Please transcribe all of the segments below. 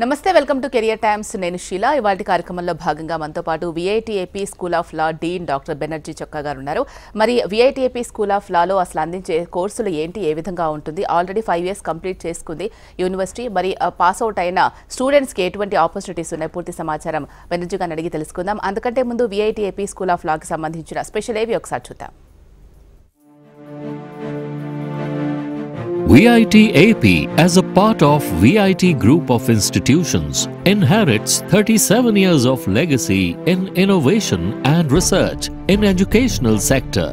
నమస్తే welcome to career times నేను షీలా ఇవాల్టి కార్యక్రమంలో భాగంగా మనతో పాటు VIT AP school of law dean doctor Banerjee Chokka గారు ఉన్నారు. మరి విఐటిఏపీ స్కూల్ ఆఫ్ లాలో అసలు అందించే కోర్సులు ఏంటి, ఏ విధంగా ఉంటుంది? ఆల్రెడీ 5 years కంప్లీట్ చేసుకుంది యూనివర్సిటీ. మరి పాస్ అవుట్ అయిన స్టూడెంట్స్కి ఎటువంటి ఆపర్చునిటీస్ ఉన్నాయి, పూర్తి సమాచారం బెనర్జీ గారిని అడిగి తెలుసుకుందాం. అందుకంటే ముందు విఐటిఏపీ స్కూల్ ఆఫ్ లాకి సంబంధించిన స్పెషల్ ఏవి ఒకసారి చూద్దాం. VIT-AP as a part of VIT Group of Institutions inherits 37 years of legacy in innovation and research in educational sector,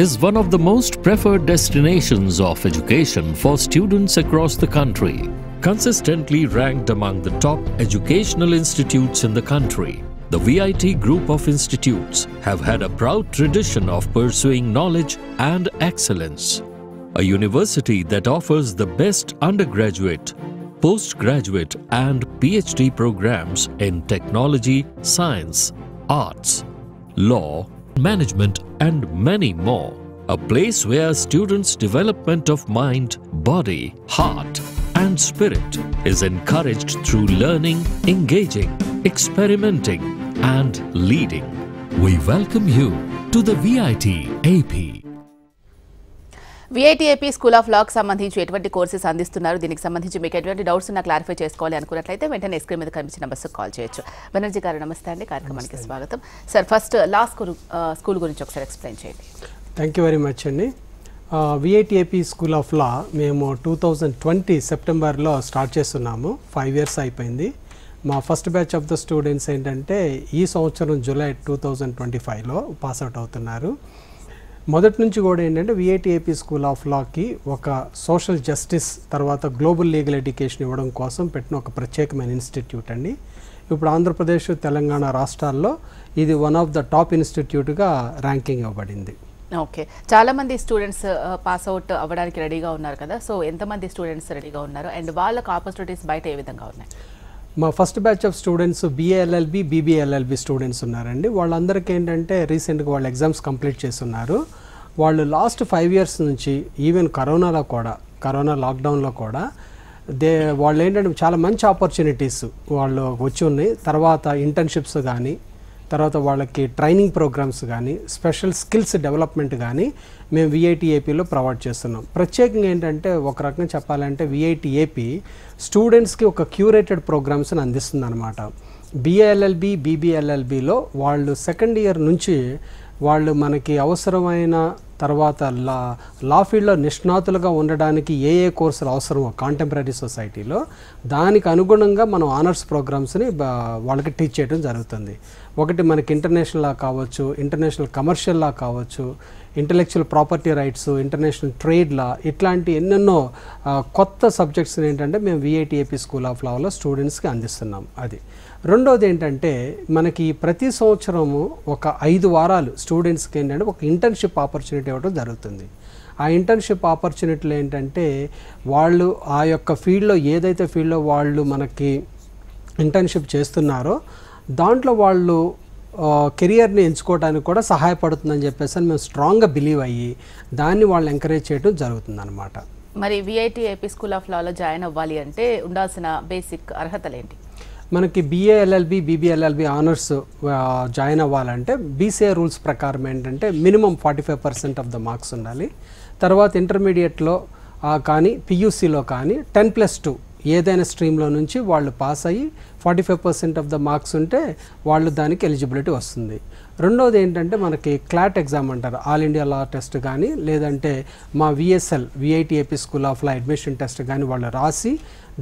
is one of the most preferred destinations of education for students across the country, consistently ranked among the top educational institutes in the country. The VIT Group of Institutes have had a proud tradition of pursuing knowledge and excellence. A university that offers the best undergraduate, postgraduate and PhD programs in technology, science, arts, law, management and many more. A place where students' development of mind, body, heart and spirit is encouraged through learning, engaging, experimenting and leading. We welcome you to the VIT-AP. VIT AP school of లాకి సంబంధించి ఎటువంటి courses అందిస్తున్నారు, దీనికి సంబంధించి మీకు ఎటువంటి doubts ఉన్నా clarify చేసుకోవాలి అనుకున్నట్లయితే వెంటనే స్క్రీన్ మీద కనిపించిన నెంబర్స్కి కాల్ చేయొచ్చు. బెనర్జీ గారు నమస్తే అండి, కార్యక్రమానికి స్వాగతం. సార్, ఫస్ట్ లా స్కూల్ గురించి ఒకసారి ఎక్స్ప్లెయిన్ చేయండి. థ్యాంక్ యూ వెరీ మచ్ అండి. విఐటిఏపీ స్కూల్ ఆఫ్ లా మేము 2020 సెప్టెంబర్లో స్టార్ట్ చేస్తున్నాము. 5 years అయిపోయింది. మా first batch of the students ఏంటంటే ఈ సంవత్సరం జూలై 2025లో పాస్అవుట్ అవుతున్నారు. మొదటి నుంచి కూడా ఏంటంటే విఐటిఏపీ స్కూల్ ఆఫ్ లాకి ఒక సోషల్ జస్టిస్ తర్వాత గ్లోబల్ లీగల్ ఎడ్యుకేషన్ ఇవ్వడం కోసం పెట్టిన ఒక ప్రత్యేకమైన ఇన్స్టిట్యూట్ అండి. ఇప్పుడు ఆంధ్రప్రదేశ్, తెలంగాణ రాష్ట్రాల్లో ఇది వన్ ఆఫ్ ద టాప్ ఇన్స్టిట్యూట్గా ర్యాంకింగ్ ఇవ్వబడింది. ఓకే, చాలా మంది స్టూడెంట్స్ పాస్ అవుట్ అవ్వడానికి రెడీగా ఉన్నారు కదా, సో ఎంతమంది స్టూడెంట్స్ రెడీగా ఉన్నారు అండ్ వాళ్ళకి ఆపర్చునిటీస్ బయట ఏ విధంగా ఉన్నాయి? మా first batch of students BA-LLB, BB-LLB students ఉన్నారండి. వాళ్ళందరికీ ఏంటంటే రీసెంట్గా వాళ్ళు ఎగ్జామ్స్ కంప్లీట్ చేస్తున్నారు. వాళ్ళు లాస్ట్ 5 years నుంచి ఈవెన్ కరోనా లాక్డౌన్లో కూడా వాళ్ళు ఏంటంటే చాలా మంచి ఆపర్చునిటీస్ వాళ్ళు వచ్చి ఉన్నాయి. తర్వాత ఇంటర్న్షిప్స్ కానీ, తర్వాత వాళ్ళకి ట్రైనింగ్ ప్రోగ్రామ్స్ కానీ, స్పెషల్ స్కిల్స్ డెవలప్మెంట్ కానీ మేము విఐటిఏపీలో ప్రొవైడ్ చేస్తున్నాం. ప్రత్యేకంగా ఏంటంటే ఒక రకంగా చెప్పాలంటే విఐటిఏపీ స్టూడెంట్స్కి ఒక క్యూరేటెడ్ ప్రోగ్రామ్స్ని అందిస్తుంది అనమాట. BA-LLB, BB-LLBలో వాళ్ళు సెకండ్ ఇయర్ నుంచి వాళ్ళు మనకి అవసరమైన తర్వాత లా ఫీల్డ్లో నిష్ణాతులుగా ఉండడానికి ఏ కోర్సులు అవసరమో కాంటెంపరీ సొసైటీలో దానికి అనుగుణంగా మనం ఆనర్స్ ప్రోగ్రామ్స్ని వాళ్ళకి టీచ్ చేయడం జరుగుతుంది. ఒకటి మనకి ఇంటర్నేషనల్ లా కావచ్చు, ఇంటర్నేషనల్ కమర్షియల్ లా కావచ్చు, intellectual property rights, international trade law, ఇట్లాంటి ఎన్నెన్నో కొత్త సబ్జెక్ట్స్ని ఏంటంటే మేము విఐటిఏపీ స్కూల్ ఆఫ్ లాలో స్టూడెంట్స్కి అందిస్తున్నాం. అది రెండోది ఏంటంటే మనకి ప్రతి సంవత్సరము ఒక 5 వారాలు స్టూడెంట్స్కి ఏంటంటే ఒక ఇంటర్న్షిప్ ఆపర్చునిటీ ఇవ్వడం జరుగుతుంది. ఆ ఇంటర్న్షిప్ ఆపర్చునిటీలు ఏంటంటే వాళ్ళు ఆ యొక్క ఫీల్డ్లో ఏదైతే ఫీల్డ్లో వాళ్ళు మనకి ఇంటర్న్షిప్ చేస్తున్నారో దాంట్లో వాళ్ళు కెరియర్ని ఎంచుకోవడానికి కూడా సహాయపడుతుందని చెప్పేసి మేము స్ట్రాంగ్గా బిలీవ్ అయ్యి దాన్ని వాళ్ళు ఎంకరేజ్ చేయడం జరుగుతుంది అనమాట. మరి విఐటిఏపీ స్కూల్ ఆఫ్ లాలో జాయిన్ అవ్వాలి అంటే ఉండాల్సిన బేసిక్ అర్హతలు ఏంటి? మనకి BA-LLB, BB-LLB ఆనర్స్ జాయిన్ అవ్వాలంటే BCA రూల్స్ ప్రకారం ఏంటంటే మినిమం 45% ఆఫ్ ద మార్క్స్ ఉండాలి. తర్వాత ఇంటర్మీడియట్లో కానీ PUCలో కానీ 10+2 ఏదైనా స్ట్రీమ్లో నుంచి వాళ్ళు పాస్ అయ్యి 45% ఆఫ్ ద మార్క్స్ ఉంటే వాళ్ళు దానికి ఎలిజిబిలిటీ వస్తుంది. రెండోది ఏంటంటే మనకి క్లాట్ ఎగ్జామ్ అంటారు, ఆల్ ఇండియా లా టెస్ట్ కానీ లేదంటే మా VSL VIT AP school of law admission test కానీ వాళ్ళు రాసి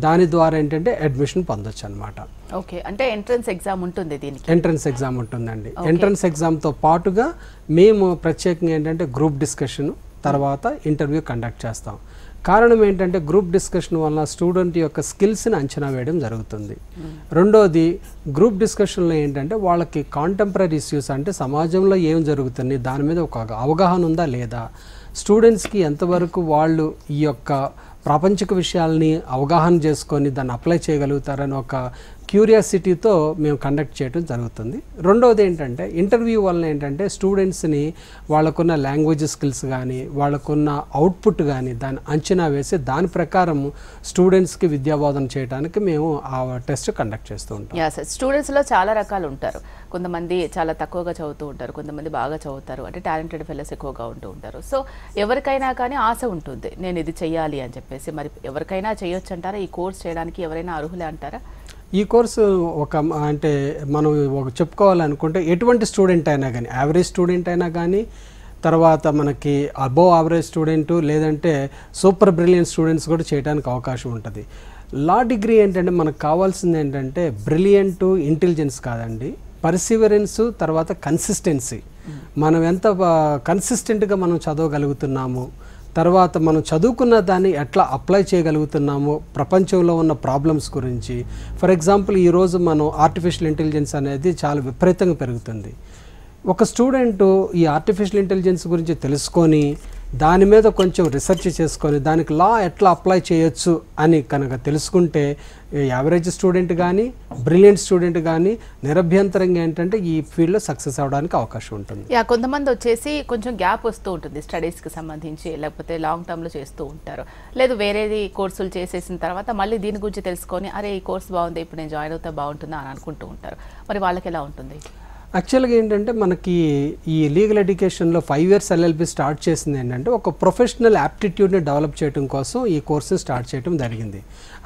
దాని ద్వారా ఏంటంటే అడ్మిషన్ పొందొచ్చు అనమాట. ఓకే, అంటే ఎంట్రన్స్ ఎగ్జామ్ ఉంటుంది దీనికి? ఎంట్రన్స్ ఎగ్జామ్ ఉంటుందండి. ఎంట్రన్స్ ఎగ్జామ్తో పాటుగా మేము ప్రత్యేకంగా ఏంటంటే గ్రూప్ డిస్కషన్ తర్వాత ఇంటర్వ్యూ కండక్ట్ చేస్తాం. కారణం ఏంటంటే గ్రూప్ డిస్కషన్ వల్ల స్టూడెంట్ యొక్క స్కిల్స్ని అంచనా వేయడం జరుగుతుంది. రెండోది గ్రూప్ డిస్కషన్లో ఏంటంటే వాళ్ళకి కాంటెంపరీ ఇష్యూస్ అంటే సమాజంలో ఏం జరుగుతుంది దాని మీద ఒక అవగాహన ఉందా లేదా, స్టూడెంట్స్కి ఎంతవరకు వాళ్ళు ఈ యొక్క ప్రాపంచిక విషయాల్ని అవగాహన చేసుకొని దాన్ని అప్లై చేయగలుగుతారని ఒక క్యూరియాసిటీతో మేము కండక్ట్ చేయడం జరుగుతుంది. రెండవది ఏంటంటే ఇంటర్వ్యూ వలన ఏంటంటే స్టూడెంట్స్ని వాళ్ళకున్న లాంగ్వేజ్ స్కిల్స్ కానీ వాళ్ళకున్న అవుట్పుట్ కానీ దాన్ని అంచనా వేసి దాని ప్రకారం స్టూడెంట్స్కి విద్యాబోధన చేయడానికి మేము ఆ టెస్ట్ కండక్ట్ చేస్తూ ఉంటాం. స్టూడెంట్స్లో చాలా రకాలు ఉంటారు. కొంతమంది చాలా తక్కువగా చదువుతూ ఉంటారు, కొంతమంది బాగా చదువుతారు, అంటే టాలెంటెడ్ ఫెలోస్ ఎక్కువగా ఉంటూ ఉంటారు. సో ఎవరికైనా కానీ ఆశ ఉంటుంది నేను ఇది చెయ్యాలి అని చెప్పేసి. మరి ఎవరికైనా చేయొచ్చు అంటారా? ఈ కోర్స్ చేయడానికి ఎవరైనా అర్హులే అంటారా? ఈ కోర్సు అంటే మనం చెప్పుకోవాలనుకుంటే ఎటువంటి స్టూడెంట్ అయినా కానీ, యావరేజ్ స్టూడెంట్ అయినా కానీ, తర్వాత మనకి అబోవ్ యావరేజ్ స్టూడెంట్ లేదంటే సూపర్ బ్రిలియంట్ స్టూడెంట్స్ కూడా చేయడానికి అవకాశం ఉంటుంది. లా డిగ్రీ ఏంటంటే మనకు కావాల్సింది ఏంటంటే బ్రిలియంట్ ఇంటెలిజెన్స్ కాదండి, పర్సివరెన్స్, తర్వాత కన్సిస్టెన్సీ. మనం ఎంత కన్సిస్టెంట్గా మనం చదవగలుగుతున్నాము, తర్వాత మనం చదువుకున్న దాన్ని ఎట్లా అప్లై చేయగలుగుతున్నామో ప్రపంచంలో ఉన్న ప్రాబ్లమ్స్ గురించి. ఫర్ ఎగ్జాంపుల్ ఈరోజు మనం ఆర్టిఫిషియల్ ఇంటెలిజెన్స్ అనేది చాలా విపరీతంగా పెరుగుతుంది. ఒక స్టూడెంట్ ఈ ఆర్టిఫిషియల్ ఇంటెలిజెన్స్ గురించి తెలుసుకొని దాని మీద కొంచెం రీసెర్చ్ చేసుకొని దానికి లా ఎట్లా అప్లై చేయొచ్చు అని కనుక తెలుసుకుంటే యావరేజ్ స్టూడెంట్ కానీ బ్రిలియంట్ స్టూడెంట్ కానీ నిరభ్యంతరంగా ఏంటంటే ఈ ఫీల్డ్లో సక్సెస్ అవ్వడానికి అవకాశం ఉంటుంది. కొంతమంది వచ్చేసి కొంచెం గ్యాప్ వస్తూ ఉంటుంది స్టడీస్కి సంబంధించి, లేకపోతే లాంగ్ టర్మ్లో చేస్తూ ఉంటారు, లేదు వేరేది కోర్సులు చేసేసిన తర్వాత మళ్ళీ దీని గురించి తెలుసుకొని అరే ఈ కోర్స్ బాగుంది ఇప్పుడు నేను జాయిన్ అవుతా బాగుంటుందా అని అనుకుంటూ ఉంటారు. మరి వాళ్ళకి ఎలా ఉంటుంది? యాక్చువల్గా ఏంటంటే మనకి ఈ లీగల్ ఎడ్యుకేషన్లో 5 years LLB స్టార్ట్ చేసింది ఏంటంటే ఒక ప్రొఫెషనల్ యాప్టిట్యూడ్ని డెవలప్ చేయడం కోసం ఈ కోర్సుని స్టార్ట్ చేయడం జరిగింది.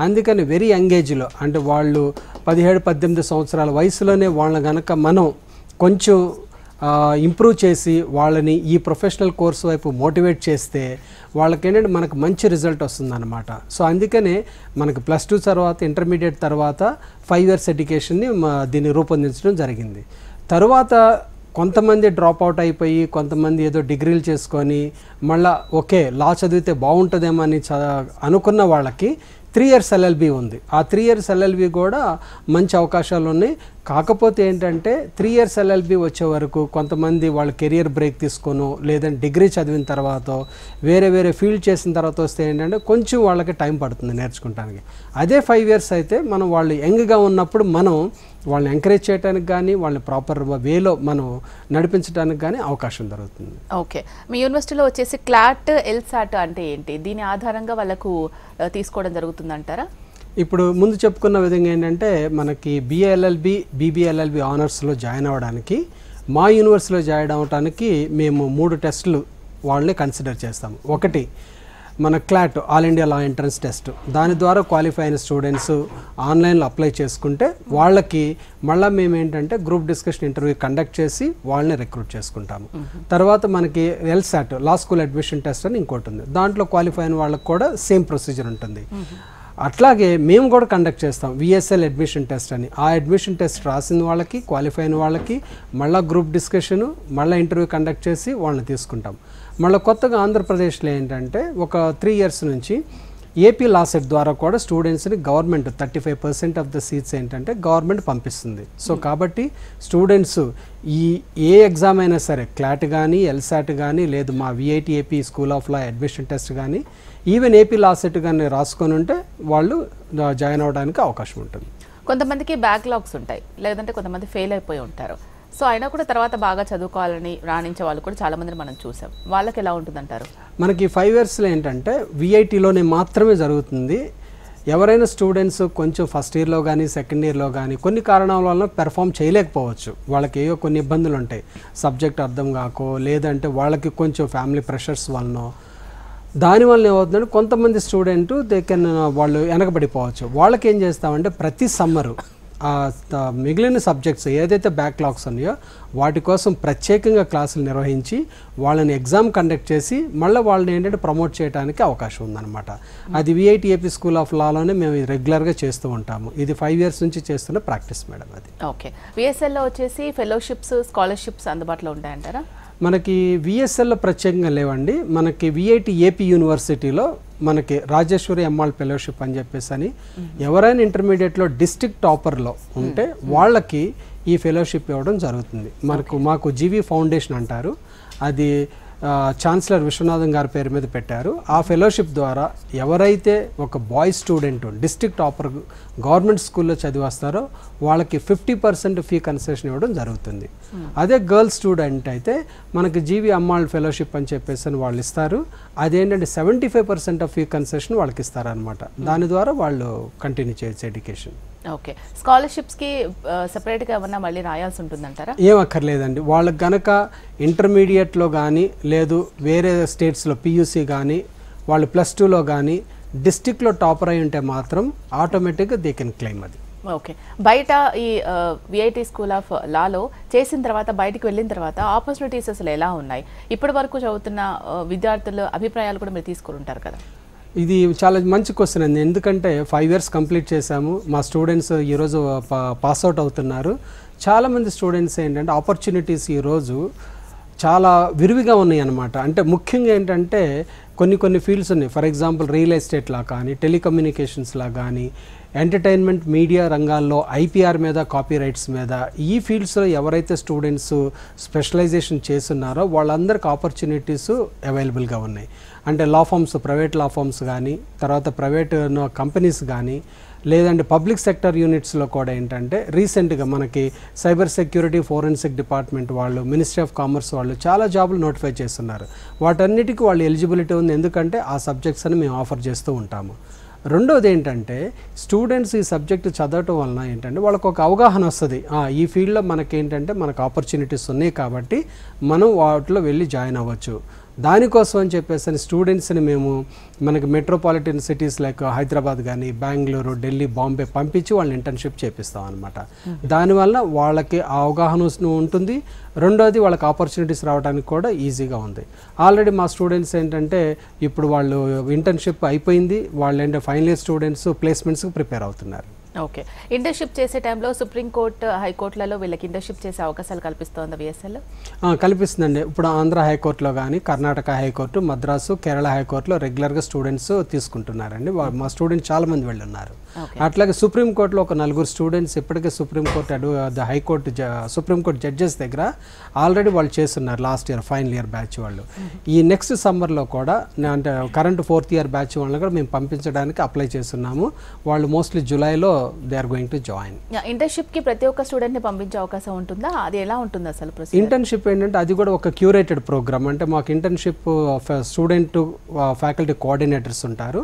అందుకని వెరీ యంగ్ ఏజ్లో అంటే వాళ్ళు 17-18 సంవత్సరాల వయసులోనే వాళ్ళని కనుక మనం కొంచెం ఇంప్రూవ్ చేసి వాళ్ళని ఈ ప్రొఫెషనల్ కోర్సు వైపు మోటివేట్ చేస్తే వాళ్ళకి ఏంటంటే మనకు మంచి రిజల్ట్ వస్తుందన్నమాట. సో అందుకనే మనకి +2 తర్వాత ఇంటర్మీడియట్ తర్వాత 5 years ఎడ్యుకేషన్ని దీన్ని రూపొందించడం జరిగింది. తరువాత కొంతమంది డ్రాప్ అవుట్ అయిపోయి కొంతమంది ఏదో డిగ్రీలు చేసుకొని మళ్ళీ ఓకే లా చదివితే బాగుంటుందేమో అని అనుకున్న వాళ్ళకి 3 years LLB ఉంది. ఆ 3 years LLB కూడా మంచి అవకాశాలు ఉన్నాయి. కాకపోతే ఏంటంటే 3 years LLB వచ్చే వరకు కొంతమంది వాళ్ళ కెరియర్ బ్రేక్ తీసుకోను లేదంటే డిగ్రీ చదివిన తర్వాత వేరే ఫీల్డ్ చేసిన తర్వాత వస్తే ఏంటంటే కొంచెం వాళ్ళకి టైం పడుతుంది నేర్చుకోవడానికి. అదే 5 years అయితే మనం వాళ్ళు యంగ్గా ఉన్నప్పుడు మనం వాళ్ళని ఎంకరేజ్ చేయడానికి కానీ వాళ్ళని ప్రాపర్ వేలో మనం నడిపించడానికి కానీ అవకాశం దొరుకుతుంది. ఓకే, మీ యూనివర్సిటీలో వచ్చేసి క్లాట్ ఎల్సాట్ అంటే ఏంటి? దీని ఆధారంగా వాళ్ళకు తీసుకోవడం జరుగుతుందంటారా? ఇప్పుడు ముందు చెప్పుకున్న విధంగా ఏంటంటే మనకి BA-LLB BB-LLB ఆనర్స్లో జాయిన్ అవ్వడానికి మా యూనివర్సిటీలో జాయిన్ అవ్వడానికి మేము 3 టెస్టులు వాళ్ళని కన్సిడర్ చేస్తాము. ఒకటి మన క్లాట్ ఆల్ ఇండియా లా ఎంట్రన్స్ టెస్ట్, దాని ద్వారా క్వాలిఫై అయిన స్టూడెంట్స్ ఆన్లైన్లో అప్లై చేసుకుంటే వాళ్ళకి మళ్ళీ మేము ఏంటంటే గ్రూప్ డిస్కషన్ ఇంటర్వ్యూ కండక్ట్ చేసి వాళ్ళని రిక్రూట్ చేసుకుంటాము. తర్వాత మనకి LSAT లా స్కూల్ అడ్మిషన్ టెస్ట్ అని ఇంకోటి ఉంది, దాంట్లో క్వాలిఫై అయిన వాళ్ళకి కూడా సేమ్ ప్రొసీజర్ ఉంటుంది. అట్లాగే మేము కూడా కండక్ట్ చేస్తాం VSL అడ్మిషన్ టెస్ట్ అని. ఆ అడ్మిషన్ టెస్ట్ రాసిన వాళ్ళకి క్వాలిఫై అయిన వాళ్ళకి మళ్ళీ గ్రూప్ డిస్కషను మళ్ళీ ఇంటర్వ్యూ కండక్ట్ చేసి వాళ్ళని తీసుకుంటాం. మళ్ళీ కొత్తగా ఆంధ్రప్రదేశ్లో ఏంటంటే ఒక 3 years నుంచి ఏపీ లా సెట్ ద్వారా కూడా స్టూడెంట్స్ని గవర్నమెంట్ 35% ఆఫ్ ద సీట్స్ ఏంటంటే గవర్నమెంట్ పంపిస్తుంది. సో కాబట్టి స్టూడెంట్స్ ఏ ఎగ్జామ్ అయినా సరే క్లాట్ కానీ LSAT కానీ లేదు మా VIT-AP school of law admission test కానీ ఈవెన్ ఏపీ లా సెట్ కానీ రాసుకొని ఉంటే వాళ్ళు జాయిన్ అవ్వడానికి అవకాశం ఉంటుంది. కొంతమందికి బ్యాక్లాగ్స్ ఉంటాయి, లేదంటే కొంతమంది ఫెయిల్ అయిపోయి ఉంటారు. సో అయినా కూడా తర్వాత బాగా చదువుకోవాలని రాణించే వాళ్ళు కూడా చాలా మందిని మనం చూసాం. వాళ్ళకి ఎలా ఉంటుందంటారు? మనకి 5 yearsలో ఏంటంటే VITలోనే మాత్రమే జరుగుతుంది. ఎవరైనా స్టూడెంట్స్ కొంచెం ఫస్ట్ ఇయర్లో కానీ సెకండ్ ఇయర్లో కానీ కొన్ని కారణాల వల్ల పెర్ఫామ్ చేయలేకపోవచ్చు. వాళ్ళకి ఏవో కొన్ని ఇబ్బందులు ఉంటాయి, సబ్జెక్ట్ అర్థం కాకో లేదంటే వాళ్ళకి కొంచెం ఫ్యామిలీ ప్రెషర్స్ వలనో. దానివల్ల ఏమవుతుందంటే కొంతమంది స్టూడెంట్ వాళ్ళు వెనకబడిపోవచ్చు. వాళ్ళకి ఏం చేస్తామంటే ప్రతి సమ్మరు మిగిలిన సబ్జెక్ట్స్ ఏదైతే బ్యాక్లాగ్స్ ఉన్నాయో వాటి కోసం ప్రత్యేకంగా క్లాసులు నిర్వహించి వాళ్ళని ఎగ్జామ్ కండక్ట్ చేసి మళ్ళీ వాళ్ళని ఏంటంటే ప్రమోట్ చేయడానికి అవకాశం ఉందన్నమాట. అది VIT-AP స్కూల్ ఆఫ్ లాలోనే మేము రెగ్యులర్గా చేస్తూ ఉంటాము. ఇది 5 years నుంచి చేస్తున్న ప్రాక్టీస్ మేడం. అది ఓకే. VSLలో వచ్చేసి ఫెలోషిప్స్ స్కాలర్షిప్స్ అందుబాటులో ఉంటాయంటారా? మనకి VSLలో ప్రత్యేకంగా లేవండి. మనకి VIT-AP యూనివర్సిటీలో మనకి రాజేశ్వరి అమ్మాళ్ ఫెలోషిప్ అని చెప్పేసి అని ఎవరైనా ఇంటర్మీడియట్లో డిస్ట్రిక్ట్ టాపర్లో ఉంటే వాళ్ళకి ఈ ఫెలోషిప్ ఇవ్వడం జరుగుతుంది. మాకు GV ఫౌండేషన్ అంటారు. అది ఛాన్సలర్ విశ్వనాథన్ గారి పేరు మీద పెట్టారు. ఆ ఫెలోషిప్ ద్వారా ఎవరైతే ఒక boy student district topper government స్కూల్లో చదివేస్తారో వాళ్ళకి 50% ఫీ కన్సెషన్ ఇవ్వడం జరుగుతుంది. అదే గర్ల్ స్టూడెంట్ అయితే మనకి జీవి అమ్మాళ్ళ ఫెలోషిప్ అని చెప్పేసి వాళ్ళు ఇస్తారు. అదేంటంటే 75% ఆఫ్ ఫీ కన్సెషన్ వాళ్ళకి ఇస్తారనమాట. దాని ద్వారా వాళ్ళు కంటిన్యూ చేయొచ్చు ఎడ్యుకేషన్. ఓకే, స్కాలర్షిప్స్కి సెపరేట్గా ఏమన్నా మళ్ళీ రాయాల్సి ఉంటుందంటారా? ఏం అక్కర్లేదండి. వాళ్ళకి గనక ఇంటర్మీడియట్లో కానీ లేదు వేరే స్టేట్స్లో పియూసీ కానీ వాళ్ళు +2లో కానీ డిస్టిక్లో టాపర్ అయి ఉంటే మాత్రం ఆటోమేటిక్గా దే కెన్ క్లెయిమ్ అది. ఓకే, బయట ఈ విఐటి స్కూల్ ఆఫ్ లాలో చేసిన తర్వాత బయటికి వెళ్ళిన తర్వాత ఆపర్చునిటీస్ అసలు ఎలా ఉన్నాయి? ఇప్పటి వరకు చదువుతున్న విద్యార్థుల అభిప్రాయాలు కూడా మీరు తీసుకుని ఉంటారు కదా. ఇది చాలా మంచి క్వశ్చన్ అండి. ఎందుకంటే 5 years కంప్లీట్ చేశాము. మా స్టూడెంట్స్ ఈరోజు పాస్అవుట్ అవుతున్నారు. చాలామంది స్టూడెంట్స్ ఏంటంటే ఆపర్చునిటీస్ ఈరోజు చాలా విరివిగా ఉన్నాయి అన్నమాట. అంటే ముఖ్యంగా ఏంటంటే కొన్ని ఫీల్డ్స్ ఉన్నాయి. ఫర్ ఎగ్జాంపుల్ రియల్ ఎస్టేట్లా కానీ టెలికమ్యూనికేషన్స్లా కానీ ఎంటర్టైన్మెంట్ మీడియా రంగాల్లో ఐపీఆర్ మీద కాపీ రైట్స్ మీద ఈ ఫీల్డ్స్లో ఎవరైతే స్టూడెంట్స్ స్పెషలైజేషన్ చేస్తున్నారో వాళ్ళందరికీ ఆపర్చునిటీస్ అవైలబుల్గా ఉన్నాయి. అంటే లా ఫార్మ్స్, ప్రైవేట్ లా ఫార్మ్స్ కానీ తర్వాత ప్రైవేట్ కంపెనీస్ కానీ లేదంటే పబ్లిక్ సెక్టర్ యూనిట్స్లో కూడా ఏంటంటే రీసెంట్గా మనకి సైబర్ సెక్యూరిటీ ఫోరెన్సిక్ డిపార్ట్మెంట్ వాళ్ళు, మినిస్ట్రీ ఆఫ్ కామర్స్ వాళ్ళు చాలా జాబులు నోటిఫై చేస్తున్నారు. వాటన్నిటికీ వాళ్ళు ఎలిజిబిలిటీ ఉంది. ఎందుకంటే ఆ సబ్జెక్ట్స్ అని మేము ఆఫర్ చేస్తూ ఉంటాము. రెండోది ఏంటంటే స్టూడెంట్స్ ఈ సబ్జెక్టు చదవటం వలన ఏంటంటే వాళ్ళకు ఒక అవగాహన వస్తుంది. ఈ ఫీల్డ్లో మనకేంటంటే మనకు ఆపర్చునిటీస్ ఉన్నాయి కాబట్టి మనం వాటిలో వెళ్ళి జాయిన్ అవ్వచ్చు. దానికోసం అని చెప్పేసి స్టూడెంట్స్ని మేము మనకి మెట్రోపాలిటన్ సిటీస్ లైక్ హైదరాబాద్ కానీ బెంగళూరు, ఢిల్లీ, బాంబే పంపించి వాళ్ళని ఇంటర్న్షిప్ చేపిస్తాం అనమాట. దానివల్ల వాళ్ళకి ఆ అవగాహన ఉంటుంది. రెండోది వాళ్ళకి ఆపర్చునిటీస్ రావడానికి కూడా ఈజీగా ఉంది. ఆల్రెడీ మా స్టూడెంట్స్ ఏంటంటే ఇప్పుడు వాళ్ళు ఇంటర్న్షిప్ అయిపోయింది. వాళ్ళు ఏంటంటే ఫైనల్ ఇయర్ స్టూడెంట్స్ ప్లేస్మెంట్స్కి ప్రిపేర్ అవుతున్నారు. ఓకే, ఇంటర్న్షిప్ చేసే టైంలో సుప్రీంకోర్టు, హైకోర్టులలో వీళ్ళకి ఇంటర్న్షిప్ చేసే అవకాశాలు కల్పిస్తోందా విఎస్ఎల్? కల్పిస్తుందండి. ఇప్పుడు ఆంధ్ర హైకోర్టులో కానీ కర్ణాటక హైకోర్టు, మద్రాసు, కేరళ హైకోర్టులో రెగ్యులర్గా స్టూడెంట్స్ తీసుకుంటున్నారండి. మా స్టూడెంట్స్ చాలా మంది వెళ్ళున్నారు. అట్లాగే సుప్రీంకోర్టులో ఒక 4 స్టూడెంట్స్ ఇప్పటికే సుప్రీంకోర్టు జడ్జెస్ దగ్గర ఆల్రెడీ వాళ్ళు చేస్తున్నారు. Last year final year batch వాళ్ళు. ఈ నెక్స్ట్ సమ్మర్లో కూడా అంటే కరెంట్ 4th year బ్యాచ్ వాళ్ళని కూడా మేము పంపించడానికి అప్లై చేస్తున్నాము. వాళ్ళు మోస్ట్లీ జూలైలో they are going to join. Internship కి ప్రతి ఒక్క స్టూడెంట్ ని పంపించే అవకాశం ఉంటుందా? అది ఎలా ఉంటుంది అసలు? ఇంటర్న్షిప్ ఏంటంటే అది కూడా ఒక క్యూరేటెడ్ ప్రోగ్రామ్. అంటే మాకు ఇంటర్న్షిప్ స్టూడెంట్ ఫ్యాకల్టీ కోఆర్డినేటర్స్ ఉంటారు.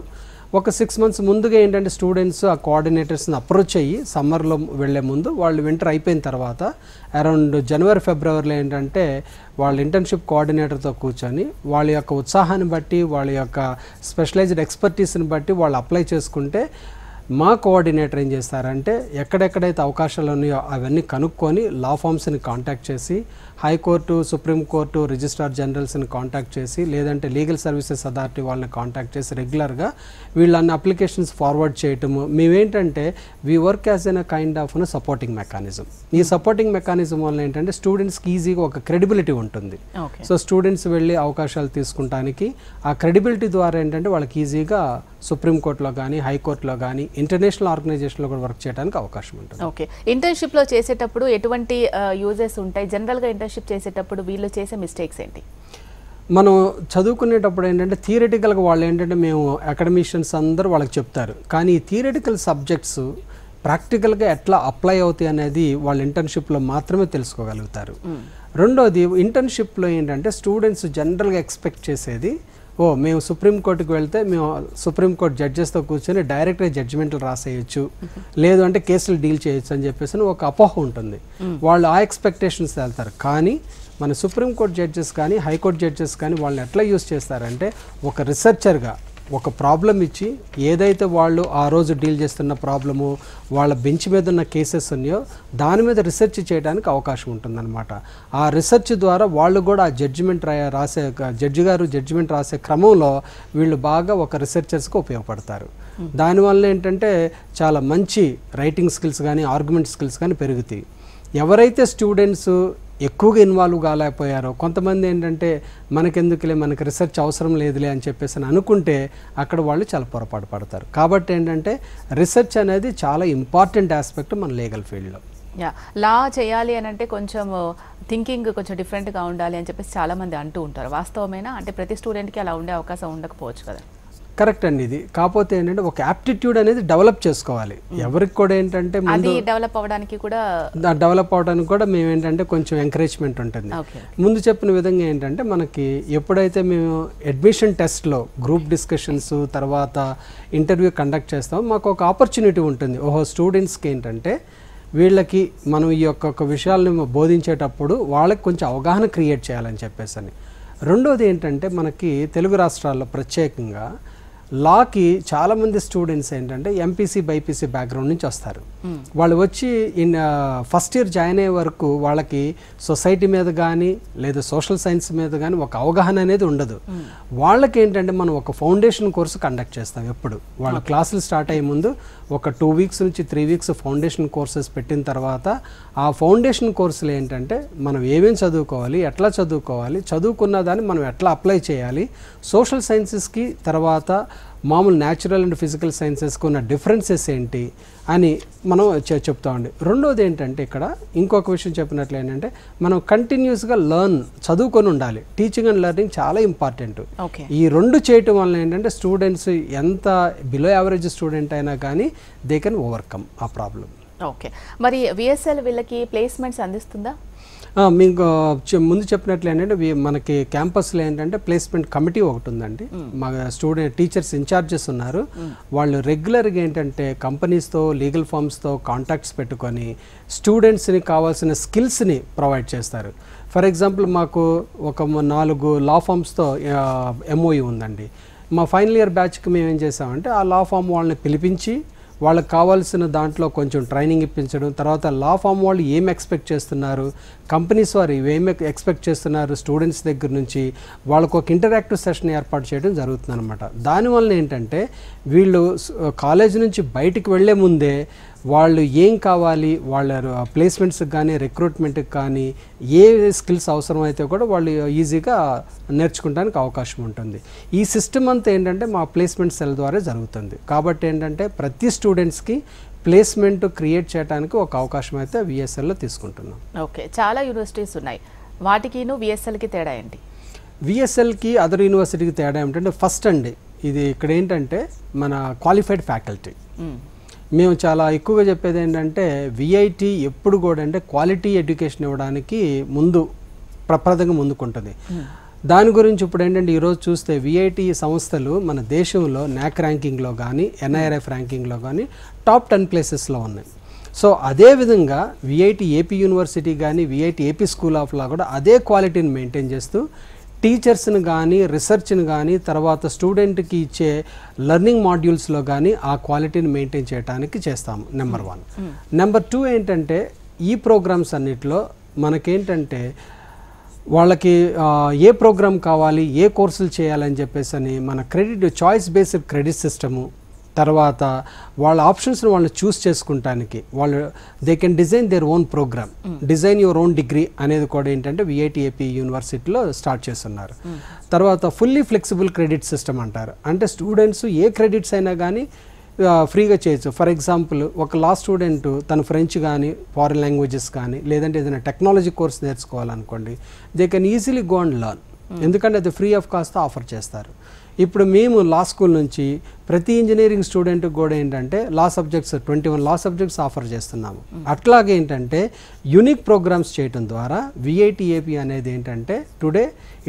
ఒక 6 months ముందుగా ఏంటంటే స్టూడెంట్స్ ఆ కోఆర్డినేటర్స్ని అప్రోచ్ అయ్యి సమ్మర్లో వెళ్ళే ముందు వాళ్ళు వింటర్ అయిపోయిన తర్వాత అరౌండ్ జనవరి, ఫిబ్రవరిలో ఏంటంటే వాళ్ళ ఇంటర్న్షిప్ కోఆర్డినేటర్తో కూర్చొని వాళ్ళ యొక్క ఉత్సాహాన్ని బట్టి వాళ్ళ యొక్క స్పెషలైజ్డ్ ఎక్స్పర్టీస్ని బట్టి వాళ్ళు అప్లై చేసుకుంటే మా కోఆర్డినేటర్ ఏం చేస్తారంటే ఎక్కడెక్కడైతే అవకాశాలు ఉన్నాయో అవన్నీ కనుక్కొని లా ఫార్మ్స్ని కాంటాక్ట్ చేసి హైకోర్టు, సుప్రీంకోర్టు రిజిస్ట్రార్ జనరల్స్ని కాంటాక్ట్ చేసి లేదంటే లీగల్ సర్వీసెస్ అథారిటీ వాళ్ళని కాంటాక్ట్ చేసి రెగ్యులర్గా వీళ్ళన్ని అప్లికేషన్స్ ఫార్వర్డ్ చేయటము. మేమేంటంటే we work as N kind of supporting mechanism. ఈ సపోర్టింగ్ మెకానిజం వల్ల ఏంటంటే స్టూడెంట్స్కి ఈజీగా ఒక క్రెడిబిలిటీ ఉంటుంది. సో స్టూడెంట్స్ వెళ్ళి అవకాశాలు తీసుకుంటానికి ఆ క్రెడిబిలిటీ ద్వారా ఏంటంటే వాళ్ళకి ఈజీగా సుప్రీంకోర్టులో కానీ హైకోర్టులో కానీ ఇంటర్నేషనల్ ఆర్గనైజేషన్లో కూడా వర్క్ చేయడానికి అవకాశం ఉంటుంది. ఓకే, ఇంటర్న్షిప్లో చేసేటప్పుడు ఎటువంటి యూజెస్ ఉంటాయి? జనరల్గా ఇంటర్న్షిప్ చేసేటప్పుడు వీళ్ళు చేసే మిస్టేక్స్ ఏంటి? మనం చదువుకునేటప్పుడు ఏంటంటే థియరిటికల్గా వాళ్ళు ఏంటంటే మేము అకాడమిషియన్స్ అందరూ వాళ్ళకి చెప్తారు. కానీ ఈ థియరిటికల్ సబ్జెక్ట్స్ ప్రాక్టికల్గా ఎట్లా అప్లై అవుతాయి అనేది వాళ్ళు ఇంటర్న్షిప్లో మాత్రమే తెలుసుకోగలుగుతారు. రెండోది ఇంటర్న్షిప్లో ఏంటంటే స్టూడెంట్స్ జనరల్గా ఎక్స్పెక్ట్ చేసేది మేము సుప్రీంకోర్టుకి వెళ్తే మేము సుప్రీంకోర్టు జడ్జెస్తో కూర్చొని డైరెక్ట్గా జడ్జిమెంట్లు రాసేయచ్చు, లేదు అంటే కేసులు డీల్ చేయొచ్చు అని చెప్పేసి ఒక అపోహ ఉంటుంది. వాళ్ళు ఆ ఎక్స్పెక్టేషన్స్ వెళ్తారు. కానీ మన సుప్రీంకోర్టు జడ్జెస్ కానీ హైకోర్టు జడ్జెస్ కానీ వాళ్ళని ఎట్లా యూజ్ చేస్తారంటే ఒక రీసెర్చర్గా ఒక ప్రాబ్లం ఇచ్చి ఏదైతే వాళ్ళు ఆ రోజు డీల్ చేస్తున్న ప్రాబ్లము వాళ్ళ బెంచ్ మీద ఉన్న కేసెస్ ఉన్నాయో దాని మీద రీసెర్చ్ చేయడానికి అవకాశం ఉంటుందన్నమాట. ఆ రీసెర్చ్ ద్వారా వాళ్ళు కూడా ఆ జడ్జిమెంట్ రాసే జడ్జి గారు జడ్జిమెంట్ రాసే క్రమంలో వీళ్ళు బాగా ఒక రీసెర్చర్స్కి ఉపయోగపడతారు. దానివల్ల ఏంటంటే చాలా మంచి రైటింగ్ స్కిల్స్ కానీ ఆర్గ్యుమెంట్ స్కిల్స్ కానీ పెరుగుతాయి. ఎవరైతే స్టూడెంట్స్ ఎక్కువగా ఇన్వాల్వ్ కాలేకపోయారో కొంతమంది ఏంటంటే మనకెందుకులే మనకి రీసెర్చ్ అవసరం లేదులే అని చెప్పేసి అనుకుంటే అక్కడ వాళ్ళు చాలా పొరపాటు పడతారు. కాబట్టి ఏంటంటే రీసెర్చ్ అనేది చాలా ఇంపార్టెంట్ ఆస్పెక్ట్ మన లీగల్ ఫీల్డ్లో. లా చేయాలి అని అంటే కొంచెం థింకింగ్ కొంచెం డిఫరెంట్గా ఉండాలి అని చెప్పేసి చాలామంది అంటూ ఉంటారు. వాస్తవమేనా? అంటే ప్రతి స్టూడెంట్కి అలా ఉండే అవకాశం ఉండకపోవచ్చు కదా. కరెక్ట్ అండి. ఇది కాకపోతే ఏంటంటే ఒక యాప్టిట్యూడ్ అనేది డెవలప్ చేసుకోవాలి. ఎవరికి కూడా ఏంటంటే అది డెవలప్ అవ్వడానికి కూడా మేము ఏంటంటే కొంచెం ఎంకరేజ్మెంట్ ఉంటుంది. ముందు చెప్పిన విధంగా ఏంటంటే మనకి ఎప్పుడైతే మేము అడ్మిషన్ టెస్ట్లో గ్రూప్ డిస్కషన్స్ తర్వాత ఇంటర్వ్యూ కండక్ట్ చేస్తామో మాకు ఒక ఆపర్చునిటీ ఉంటుంది. స్టూడెంట్స్కి ఏంటంటే వీళ్ళకి మనం ఈ యొక్క విషయాలను బోధించేటప్పుడు వాళ్ళకి కొంచెం అవగాహన క్రియేట్ చేయాలని చెప్పేసి. రెండోది ఏంటంటే మనకి తెలుగు రాష్ట్రాల్లో ప్రత్యేకంగా లాకి చాలామంది స్టూడెంట్స్ ఏంటంటే ఎంపీసీ బైపీసీ బ్యాక్గ్రౌండ్ నుంచి వస్తారు. వాళ్ళు వచ్చి ఫస్ట్ ఇయర్ జాయిన్ అయ్యే వరకు వాళ్ళకి సొసైటీ మీద కానీ లేదా సోషల్ సైన్స్ మీద కానీ ఒక అవగాహన అనేది ఉండదు. వాళ్ళకి ఏంటంటే మనం ఒక ఫౌండేషన్ కోర్సు కండక్ట్ చేస్తాం. ఎప్పుడు వాళ్ళ క్లాసులు స్టార్ట్ అయ్యే ముందు ఒక 2 వీక్స్ నుంచి 3 వీక్స్ ఫౌండేషన్ కోర్సెస్ పెట్టిన తర్వాత ఆ ఫౌండేషన్ కోర్సులు ఏంటంటే మనం ఏమేమి చదువుకోవాలి, ఎట్లా చదువుకోవాలి, చదువుకున్న దాన్ని మనం ఎట్లా అప్లై చేయాలి, సోషల్ సైన్సెస్కి తర్వాత మామూలు న్యాచురల్ అండ్ ఫిజికల్ సైన్సెస్కి ఉన్న డిఫరెన్సెస్ ఏంటి అని మనం చెప్తామండి. రెండోది ఏంటంటే ఇక్కడ ఇంకొక విషయం చెప్పినట్లు ఏంటంటే మనం కంటిన్యూస్గా చదువుకొని ఉండాలి. టీచింగ్ అండ్ లెర్నింగ్ చాలా ఇంపార్టెంట్. ఈ రెండు చేయటం వల్ల ఏంటంటే స్టూడెంట్స్ ఎంత బిలో యావరేజ్ స్టూడెంట్ అయినా కానీ దే కెన్ ఓవర్కమ్ ఆ ప్రాబ్లం. ఓకే, మరి విఎస్ఎల్ వీళ్ళకి ప్లేస్మెంట్స్ అందిస్తుందా? మీకు ముందు చెప్పినట్లు ఏంటంటే మనకి క్యాంపస్లో ఏంటంటే ప్లేస్మెంట్ కమిటీ ఒకటి ఉందండి. మా టీచర్స్ ఇన్ఛార్జెస్ ఉన్నారు. వాళ్ళు రెగ్యులర్గా ఏంటంటే కంపెనీస్తో లీగల్ ఫార్మ్స్తో కాంటాక్ట్స్ పెట్టుకొని స్టూడెంట్స్ని కావాల్సిన స్కిల్స్ని ప్రొవైడ్ చేస్తారు. ఫర్ ఎగ్జాంపుల్ మాకు ఒక 4 లా ఫార్మ్స్తో ఎంఓయూ ఉందండి. మా ఫైనల్ ఇయర్ బ్యాచ్కి మేము ఏం చేసామంటే ఆ లా ఫార్మ్ వాళ్ళని పిలిపించి వాళ్ళకి కావాల్సిన దాంట్లో కొంచెం ట్రైనింగ్ ఇప్పించడం, తర్వాత లా ఫామ్ వాళ్ళు ఏం ఎక్స్పెక్ట్ చేస్తున్నారు, కంపెనీస్ వారు ఏమి ఎక్స్పెక్ట్ చేస్తున్నారు స్టూడెంట్స్ దగ్గర నుంచి, వాళ్ళకు ఒక ఇంటరాక్టివ్ సెషన్ ఏర్పాటు చేయడం జరుగుతుంది అనమాట. దానివల్ల ఏంటంటే వీళ్ళు కాలేజ్ నుంచి బయటికి వెళ్ళే ముందే వాళ్ళు ఏం కావాలి, వాళ్ళ ప్లేస్మెంట్స్కి కానీ రిక్రూట్మెంట్కి కానీ ఏ స్కిల్స్ అవసరమైతే కూడా వాళ్ళు ఈజీగా నేర్చుకోవడానికి అవకాశం ఉంటుంది. ఈ సిస్టమ్ అంతా ఏంటంటే మా ప్లేస్మెంట్ సెల్ ద్వారా జరుగుతుంది. కాబట్టి ఏంటంటే ప్రతి స్టూడెంట్స్కి ప్లేస్మెంట్ క్రియేట్ చేయడానికి ఒక అవకాశం అయితే విఎస్ఎల్లో తీసుకుంటున్నాం. ఓకే, చాలా యూనివర్సిటీస్ ఉన్నాయి, వాటికిను విఎస్ఎల్కి తేడా ఏంటి? విఎస్ఎల్కి అదర్ యూనివర్సిటీకి తేడా ఏమిటంటే ఫస్ట్ అండి ఇది ఇక్కడ ఏంటంటే మన క్వాలిఫైడ్ ఫ్యాకల్టీ. మేము చాలా ఎక్కువగా చెప్పేది ఏంటంటే విఐటి ఎప్పుడు కూడా అంటే క్వాలిటీ ఎడ్యుకేషన్ ఇవ్వడానికి ప్రప్రదంగా ముందుకుంటుంది. దాని గురించి ఇప్పుడు ఏంటంటే ఈరోజు చూస్తే విఐటి సంస్థలు మన దేశంలో నాక్ ర్యాంకింగ్లో కానీ ఎన్ఐఆర్ఎఫ్ ర్యాంకింగ్లో కానీ టాప్ 10 ప్లేసెస్లో ఉన్నాయి. సో అదేవిధంగా విఐటి ఏపీ యూనివర్సిటీ కానీ విఐటి ఏపీ స్కూల్ ఆఫ్ లా కూడా అదే క్వాలిటీని మెయింటైన్ చేస్తూ టీచర్స్ని కానీ రీసెర్చ్ని కానీ తర్వాత స్టూడెంట్కి ఇచ్చే లెర్నింగ్ మాడ్యూల్స్లో కానీ ఆ క్వాలిటీని మెయింటైన్ చేయడానికి చేస్తాము. నెంబర్ 1. నెంబర్ 2 ఏంటంటే ఈ ప్రోగ్రామ్స్ అన్నిటిలో మనకేంటంటే వాళ్ళకి ఏ ప్రోగ్రామ్ కావాలి, ఏ కోర్సులు చేయాలని చెప్పేసి అని మన చాయిస్ బేస్డ్ క్రెడిట్ సిస్టము, తర్వాత వాళ్ళ ఆప్షన్స్ని వాళ్ళు చూస్ చేసుకుంటానికి they can design their own programme, design your own degree అనేది కూడా ఏంటంటే విఐటి ఏపీ యూనివర్సిటీలో స్టార్ట్ చేస్తున్నారు. తర్వాత ఫుల్లీ ఫ్లెక్సిబుల్ క్రెడిట్ సిస్టమ్ అంటారు. అంటే స్టూడెంట్స్ ఏ క్రెడిట్స్ అయినా కానీ ఫ్రీగా చేయొచ్చు. ఫర్ ఎగ్జాంపుల్ ఒక లా స్టూడెంట్ తను ఫ్రెంచ్ కానీ ఫారిన్ లాంగ్వేజెస్ కానీ లేదంటే ఏదైనా టెక్నాలజీ కోర్స్ నేర్చుకోవాలనుకోండి, they can easily go and learn, ఎందుకంటే అది ఫ్రీ ఆఫ్ కాస్ట్ ఆఫర్ చేస్తారు. ఇప్పుడు మేము లా స్కూల్ నుంచి ప్రతి ఇంజనీరింగ్ స్టూడెంట్కి కూడా ఏంటంటే లా సబ్జెక్ట్స్ 21 లా సబ్జెక్ట్స్ ఆఫర్ చేస్తున్నాము. అట్లాగే ఏంటంటే యూనిక్ ప్రోగ్రామ్స్ చేయడం ద్వారా విఐటి ఏపీ అనేది ఏంటంటే today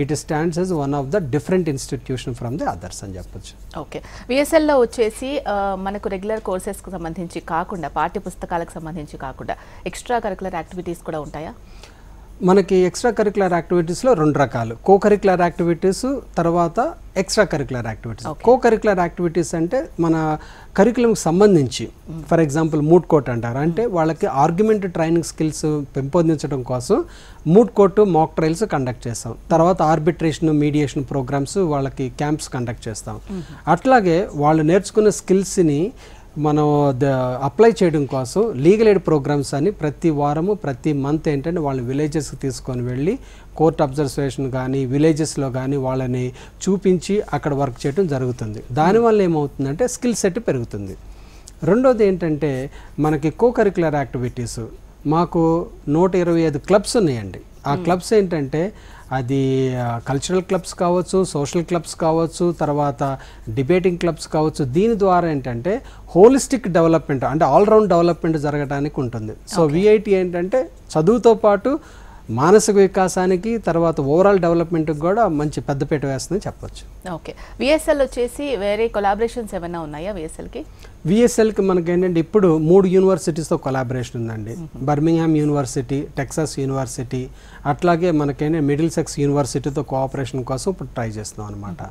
it stands as one of the different institution from the others అని చెప్పొచ్చు. ఓకే, విఎస్ఎల్లో వచ్చేసి మనకు రెగ్యులర్ కోర్సెస్కి సంబంధించి కాకుండా పాఠ్య పుస్తకాలకు సంబంధించి కాకుండా ఎక్స్ట్రా కరికులర్ యాక్టివిటీస్ కూడా ఉంటాయా? మనకి ఎక్స్ట్రా కరికులర్ యాక్టివిటీస్లో 2 రకాలు, కో కరికులర్ యాక్టివిటీస్ తర్వాత extra curricular activities. Co curricular activities అంటే మన కరికులంకి సంబంధించి ఫర్ ఎగ్జాంపుల్ మూట్ కోర్ట్ అంటారు. అంటే వాళ్ళకి ఆర్గ్యుమెంట్ ట్రైనింగ్ స్కిల్స్ పెంపొందించడం కోసం మూట్ కోర్ట్ మాక్ ట్రయల్స్ కండక్ట్ చేస్తాం. తర్వాత ఆర్బిట్రేషన్ మీడియేషన్ ప్రోగ్రామ్స్ వాళ్ళకి క్యాంప్స్ కండక్ట్ చేస్తాం. అట్లాగే వాళ్ళు నేర్చుకున్న స్కిల్స్ని మనం అప్లై చేయడం కోసం లీగల్ ఎయిడ్ ప్రోగ్రామ్స్ అని ప్రతి వారము ప్రతి మంత్ ఏంటంటే వాళ్ళు విలేజెస్కి తీసుకొని వెళ్ళి కోర్ట్ అబ్జర్వేషన్ కానీ విలేజెస్లో కానీ వాళ్ళని చూపించి అక్కడ వర్క్ చేయడం జరుగుతుంది. దానివల్ల ఏమవుతుందంటే స్కిల్ సెట్ పెరుగుతుంది. రెండోది ఏంటంటే మనకి కో కరికులర్ యాక్టివిటీస్ మాకు 125 క్లబ్స్ ఉన్నాయండి. ఆ క్లబ్స్ ఏంటంటే అది కల్చరల్ క్లబ్స్ కావచ్చు, సోషల్ క్లబ్స్ కావచ్చు, తర్వాత డిబేటింగ్ క్లబ్స్ కావచ్చు. దీని ద్వారా ఏంటంటే హోలిస్టిక్ డెవలప్మెంట్ అంటే ఆల్రౌండ్ డెవలప్మెంట్ జరగడానికి ఉంటుంది. సో విఐటి ఏంటంటే చదువుతో పాటు మానసిక వికాసానికి తర్వాత ఓవరాల్ డెవలప్మెంట్కి కూడా మంచి పెద్దపీట వేస్తుందని చెప్పొచ్చు. ఓకే, విఎస్ఎల్ వచ్చేసి వేరే కొలాబరేషన్స్ ఏమైనా ఉన్నాయా విఎస్ఎల్కి? విఎస్ఎల్కి మనకి ఏంటంటే ఇప్పుడు 3 యూనివర్సిటీస్తో కొలాబరేషన్ ఉందండి. బర్మింగ్హామ్ యూనివర్సిటీ, టెక్సాస్ యూనివర్సిటీ, అట్లాగే మనకేంటంటే మిడిల్ సెక్స్ యూనివర్సిటీతో కోఆపరేషన్ కోసం ఇప్పుడు ట్రై చేస్తున్నాం అనమాట.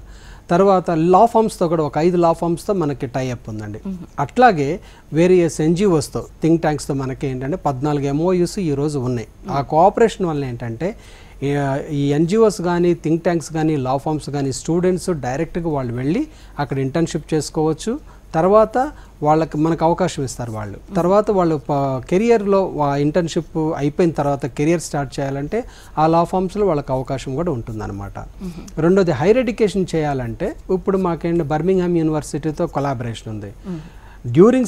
తర్వాత లా ఫామ్స్తో కూడా ఒక 5 లా ఫామ్స్తో మనకి టైఅప్ ఉందండి. అట్లాగే వేరియస్ ఎన్జిఓస్తో, థింక్ ట్యాంక్స్తో మనకి ఏంటంటే 14 MOUs ఈరోజు ఉన్నాయి. ఆ కోఆపరేషన్ వల్ల ఏంటంటే ఈ ఎన్జిఓస్ కానీ, థింక్ ట్యాంక్స్ కానీ, లా ఫామ్స్ కానీ స్టూడెంట్స్ డైరెక్ట్గా వాళ్ళు వెళ్ళి అక్కడ ఇంటర్న్షిప్ చేసుకోవచ్చు. తర్వాత వాళ్ళకి మనకు అవకాశం ఇస్తారు వాళ్ళు. తర్వాత వాళ్ళు కెరియర్లో ఇంటర్న్షిప్ అయిపోయిన తర్వాత కెరియర్ స్టార్ట్ చేయాలంటే ఆ లా ఫామ్స్లో వాళ్ళకి అవకాశం కూడా ఉంటుందన్నమాట. రెండోది హైయర్ ఎడ్యుకేషన్ చేయాలంటే ఇప్పుడు మాకేంటి బర్మింగ్హామ్ యూనివర్సిటీతో కొలాబరేషన్ ఉంది. డ్యూరింగ్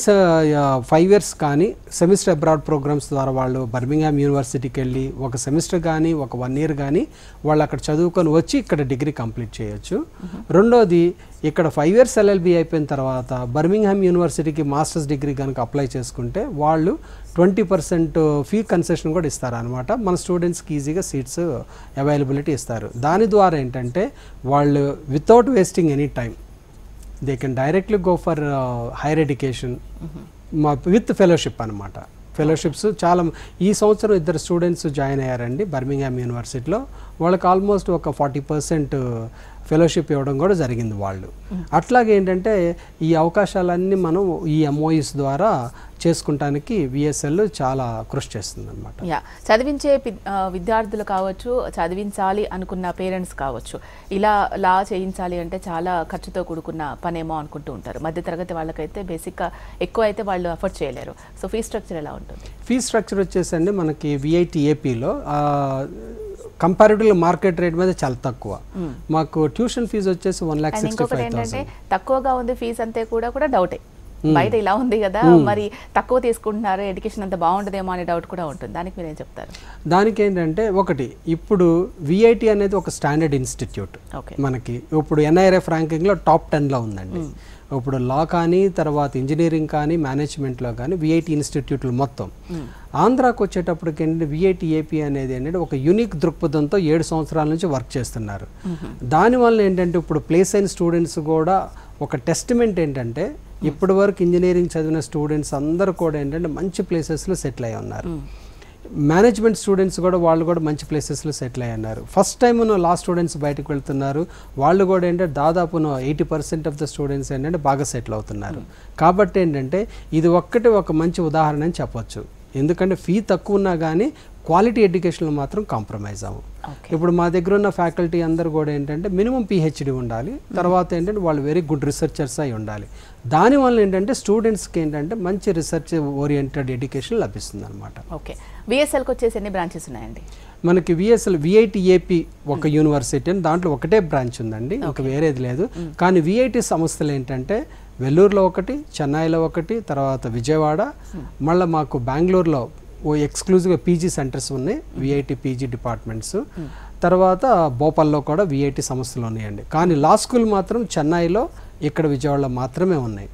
5 years కానీ సెమిస్టర్ అబ్రాడ్ ప్రోగ్రామ్స్ ద్వారా వాళ్ళు బర్మింగ్హామ్ యూనివర్సిటీకి వెళ్ళి ఒక సెమిస్టర్ కానీ ఒక 1 year కానీ వాళ్ళు అక్కడ చదువుకొని వచ్చి ఇక్కడ డిగ్రీ కంప్లీట్ చేయొచ్చు. రెండోది ఇక్కడ 5 years LLB అయిపోయిన తర్వాత బర్మింగ్హామ్ యూనివర్సిటీకి మాస్టర్స్ డిగ్రీ కనుక అప్లై చేసుకుంటే వాళ్ళు 20% ఫీ కన్సెషన్ కూడా ఇస్తారనమాట. మన స్టూడెంట్స్కి ఈజీగా సీట్స్ అవైలబిలిటీ ఇస్తారు. దాని ద్వారా ఏంటంటే వాళ్ళు without wasting any time they can directly go for higher education with fellowship అనమాట. ఫెలోషిప్స్ చాలా ఈ సంవత్సరం 2 స్టూడెంట్స్ జాయిన్ అయ్యారండి బర్మింగ్హామ్ యూనివర్సిటీలో. వాళ్ళకి ఆల్మోస్ట్ ఒక 40% ఫెలోషిప్ ఇవ్వడం కూడా జరిగింది వాళ్ళు. అట్లాగే ఏంటంటే ఈ అవకాశాలన్నీ మనం ఈ MOUs ద్వారా చేసుకుంటానికి విఎస్ఎల్ చాలా కృషి చేస్తుంది అనమాట. చదివించే విద్యార్థులు కావచ్చు, చదివించాలి అనుకున్న పేరెంట్స్ కావచ్చు, ఇలా లా చేయించాలి అంటే చాలా ఖర్చుతో కూడుకున్న పనేమో అనుకుంటూ ఉంటారు. మధ్యతరగతి వాళ్ళకైతే బేసిక్గా ఎక్కువ అయితే వాళ్ళు అఫోర్డ్ చేయలేరు. సో ఫీ స్ట్రక్చర్ ఎలా ఉంటుంది? ఫీ స్ట్రక్చర్ వచ్చేసండి మనకి విఐటి ఏపీలో కంపారిటివ్లీ మార్కెట్ రేట్ మీద చాలా తక్కువ. మాకు ట్యూషన్ ఫీజు వచ్చేసి 1,65,000. తక్కువగా ఉంది ఫీజు అంతే కూడా డౌటే. బయట ఇలా ఉంది కదా, మరి తక్కువ తీసుకుంటున్నారు, ఎడ్యుకేషన్ అంత బాగుంటుందేమో అనే డౌట్ కూడా ఉంటుంది. దానికి మీరు ఏం చెప్తారు? దానికి ఏంటంటే ఒకటి, ఇప్పుడు విఐటి అనేది ఒక స్టాండర్డ్ ఇన్స్టిట్యూట్. మనకి ఇప్పుడు NIRF ర్యాంకింగ్లో టాప్ 10లో ఉందండి. ఇప్పుడు లా కానీ తర్వాత ఇంజనీరింగ్ కానీ మేనేజ్మెంట్లో కానీ విఐటి ఇన్స్టిట్యూట్లు మొత్తం. ఆంధ్రాకు వచ్చేటప్పటికి ఏంటంటే విఐటి ఏపీ అనేది ఏంటంటే ఒక యూనిక్ దృక్పథంతో 7 సంవత్సరాల నుంచి వర్క్ చేస్తున్నారు. దానివల్ల ఏంటంటే ఇప్పుడు ప్లేస్ అయిన స్టూడెంట్స్ కూడా ఒక టెస్టిమెంట్ ఏంటంటే ఇప్పటి వరకు ఇంజనీరింగ్ చదివిన స్టూడెంట్స్ అందరూ కూడా ఏంటంటే మంచి ప్లేసెస్లో సెటిల్ అయి ఉన్నారు. మేనేజ్మెంట్ స్టూడెంట్స్ కూడా వాళ్ళు కూడా మంచి ప్లేసెస్లో సెటిల్ అయ్యి ఉన్నారు. ఫస్ట్ టైం లా స్టూడెంట్స్ బయటకు వెళ్తున్నారు. వాళ్ళు కూడా ఏంటంటే దాదాపు 80% ఆఫ్ ద స్టూడెంట్స్ ఏంటంటే బాగా సెటిల్ అవుతున్నారు. కాబట్టి ఏంటంటే ఇది ఒక్కటి ఒక మంచి ఉదాహరణ అని చెప్పొచ్చు. ఎందుకంటే ఫీ తక్కువ ఉన్నా కానీ క్వాలిటీ ఎడ్యుకేషన్లో మాత్రం కాంప్రమైజ్ అవ్వం. ఇప్పుడు మా దగ్గర ఉన్న ఫ్యాకల్టీ అందరూ కూడా ఏంటంటే మినిమం PhD ఉండాలి. తర్వాత ఏంటంటే వాళ్ళు వెరీ గుడ్ రిసెర్చర్స్ అయి ఉండాలి. దానివల్ల ఏంటంటే స్టూడెంట్స్కి ఏంటంటే మంచి రీసెర్చ్ ఓరియంటెడ్ ఎడ్యుకేషన్ లభిస్తుంది అనమాట. ఓకే, విఎస్ఎల్కి వచ్చేసి ఎన్ని బ్రాంచెస్ ఉన్నాయండి? మనకి విఐటి ఏపీ ఒక యూనివర్సిటీ అని దాంట్లో ఒకటే బ్రాంచ్ ఉందండి, ఇంకా వేరేది లేదు. కానీ విఐటి సంస్థలు ఏంటంటే వెల్లూరులో ఒకటి, చెన్నైలో ఒకటి, తర్వాత విజయవాడ, మళ్ళీ మాకు బెంగళూరులో ఎక్స్క్లూజివ్గా PG సెంటర్స్ ఉన్నాయి, విఐటి PG డిపార్ట్మెంట్స్. తర్వాత భోపాల్లో కూడా విఐటి సంస్థలు ఉన్నాయండి. కానీ లా స్కూల్ మాత్రం చెన్నైలో, ఇక్కడ విజయవాడలో మాత్రమే ఉన్నాయి.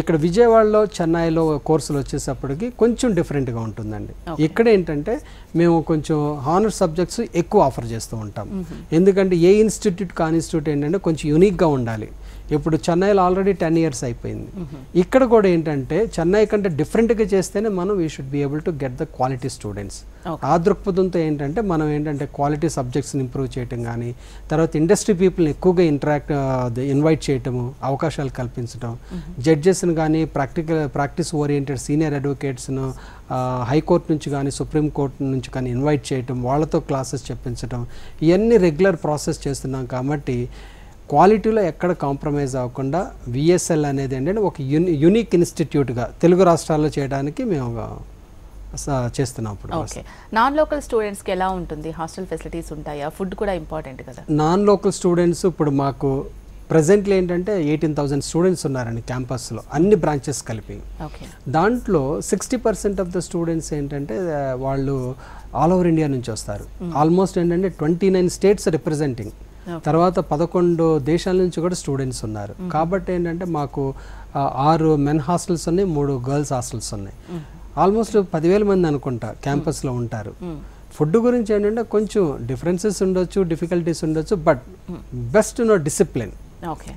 ఇక్కడ విజయవాడలో చెన్నైలో కోర్సులు వచ్చేటప్పటికి కొంచెం డిఫరెంట్గా ఉంటుందండి. ఇక్కడ ఏంటంటే మేము కొంచెం హానర్ సబ్జెక్ట్స్ ఎక్కువ ఆఫర్ చేస్తూ ఉంటాం. ఎందుకంటే ఏ ఇన్స్టిట్యూట్ కాని ఇన్స్టిట్యూట్ ఏంటంటే కొంచెం యూనిక్గా ఉండాలి. ఇప్పుడు చెన్నైలో ఆల్రెడీ 10 years అయిపోయింది. ఇక్కడ కూడా ఏంటంటే చెన్నై కంటే డిఫరెంట్గా చేస్తేనే మనం we should be able to get the quality students. ఆ దృక్పథంతో ఏంటంటే మనం ఏంటంటే క్వాలిటీ సబ్జెక్ట్స్ని ఇంప్రూవ్ చేయటం కానీ, తర్వాత ఇండస్ట్రీ పీపుల్ని ఎక్కువగా ఇన్వైట్ చేయటము, అవకాశాలు కల్పించడం, జడ్జెస్ని కానీ ప్రాక్టీస్ ఓరియంటెడ్ సీనియర్ అడ్వకేట్స్ను హైకోర్టు నుంచి కానీ సుప్రీంకోర్టు నుంచి కానీ ఇన్వైట్ చేయటం, వాళ్ళతో క్లాసెస్ చెప్పించడం, ఇవన్నీ రెగ్యులర్ ప్రాసెస్ చేస్తున్నాం. కాబట్టి క్వాలిటీలో ఎక్కడ కాంప్రమైజ్ అవ్వకుండా విఎస్ఎల్ అనేది ఏంటంటే ఒక యూనిక్ ఇన్స్టిట్యూట్గా తెలుగు రాష్ట్రాల్లో చేయడానికి మేము చేస్తున్నాం. ఇప్పుడు ఓకే, నాన్ లోకల్ స్టూడెంట్స్కి ఎలా ఉంటుంది? హాస్టల్ ఫెసిలిటీస్ ఉంటాయా? ఫుడ్ కూడా ఇంపార్టెంట్ కదా. నాన్ లోకల్ స్టూడెంట్స్ ఇప్పుడు మాకు ప్రజెంట్లీ ఏంటంటే 18,000 స్టూడెంట్స్ ఉన్నారండి క్యాంపస్లో అన్ని బ్రాంచెస్ కలిపి. దాంట్లో 60% ఆఫ్ ద స్టూడెంట్స్ ఏంటంటే వాళ్ళు ఆల్ ఓవర్ ఇండియా నుంచి వస్తారు. ఆల్మోస్ట్ ఏంటంటే 29 స్టేట్స్ రిప్రజెంటింగ్, తర్వాత 11 దేశాల నుంచి కూడా స్టూడెంట్స్ ఉన్నారు. కాబట్టి ఏంటంటే మాకు 6 మెన్ హాస్టల్స్ ఉన్నాయి, 3 గర్ల్స్ హాస్టల్స్ ఉన్నాయి. ఆల్మోస్ట్ 10,000 మంది అనుకుంటా క్యాంపస్లో ఉంటారు. ఫుడ్ గురించి ఏంటంటే కొంచెం డిఫరెన్సెస్ ఉండొచ్చు, డిఫికల్టీస్ ఉండొచ్చు, బట్ బెస్ట్ డిసిప్లిన్,